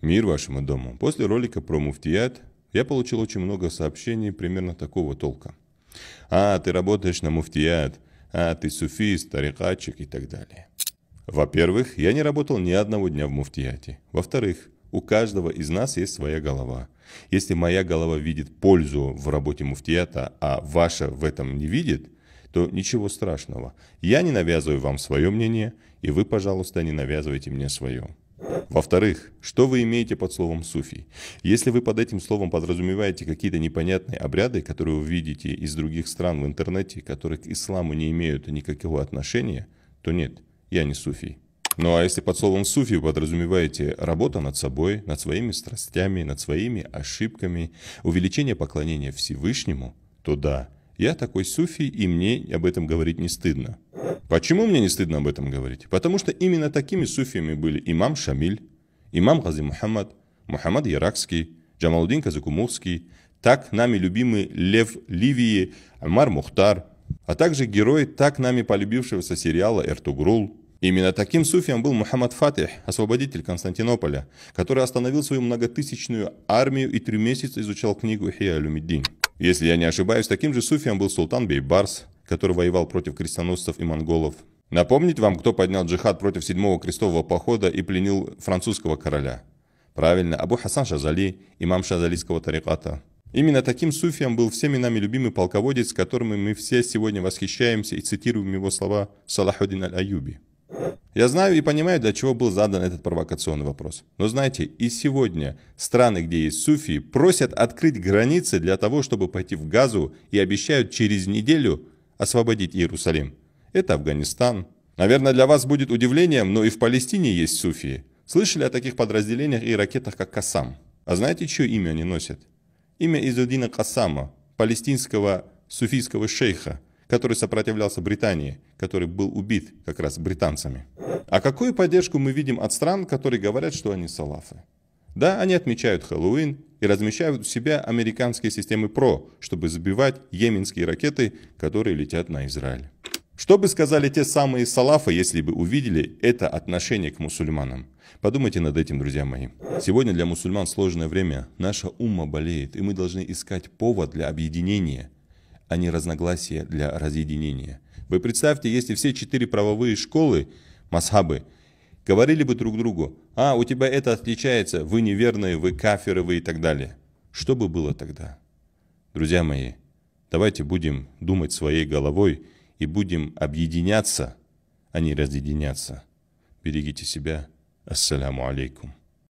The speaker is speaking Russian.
Мир вашему дому. После ролика про муфтият я получил очень много сообщений примерно такого толка. Ты работаешь на муфтият, ты суфист, тарикатчик и так далее. Во-первых, я не работал ни одного дня в муфтияте. Во-вторых, у каждого из нас есть своя голова. Если моя голова видит пользу в работе муфтията, а ваша в этом не видит, то ничего страшного. Я не навязываю вам свое мнение, и вы, пожалуйста, не навязывайте мне свое. Во-вторых, что вы имеете под словом суфий? Если вы под этим словом подразумеваете какие-то непонятные обряды, которые вы видите из других стран в интернете, которые к исламу не имеют никакого отношения, то нет, я не суфий. Ну а если под словом суфий вы подразумеваете работу над собой, над своими страстями, над своими ошибками, увеличение поклонения Всевышнему, то да, я такой суфий, и мне об этом говорить не стыдно. Почему мне не стыдно об этом говорить? Потому что именно такими суфиями были имам Шамиль, имам Гази Мухаммад, Мухаммад Яракский, Джамалудин Казакумулский, так нами любимый Лев Ливии Амар Мухтар, а также герой так нами полюбившегося сериала Эртугрул. Именно таким суфием был Мухаммад Фатих, освободитель Константинополя, который остановил свою многотысячную армию и 3 месяца изучал книгу Ихья улюмиддин. Если я не ошибаюсь, таким же суфием был султан Бейбарс, который воевал против крестоносцев и монголов. Напомнить вам, кто поднял джихад против 7-го крестового похода и пленил французского короля? Правильно, Абу Хасан Шазали, имам шазалийского тариката. Именно таким суфием был всеми нами любимый полководец, с которым мы все сегодня восхищаемся и цитируем его слова Салахуддин аль-Аюби. Я знаю и понимаю, для чего был задан этот провокационный вопрос. Но знаете, и сегодня страны, где есть суфии, просят открыть границы для того, чтобы пойти в Газу, и обещают через неделю освободить Иерусалим. Это Афганистан. Наверное, для вас будет удивлением, но и в Палестине есть суфии. Слышали о таких подразделениях и ракетах, как Кассам? А знаете, чье имя они носят? Имя Изуддина Кассама, палестинского суфийского шейха, который сопротивлялся Британии, который был убит как раз британцами. А какую поддержку мы видим от стран, которые говорят, что они салафы? Да, они отмечают Хэллоуин и размещают у себя американские системы ПРО, чтобы сбивать йеменские ракеты, которые летят на Израиль. Что бы сказали те самые салафы, если бы увидели это отношение к мусульманам? Подумайте над этим, друзья мои. Сегодня для мусульман сложное время, наша умма болеет, и мы должны искать повод для объединения, а не разногласия для разъединения. Вы представьте, если все 4 правовые школы, масхабы, говорили бы друг другу: у тебя это отличается, вы неверные, вы кафиры, вы и так далее. Что бы было тогда? Друзья мои, давайте будем думать своей головой и будем объединяться, а не разъединяться. Берегите себя. Ассаляму алейкум.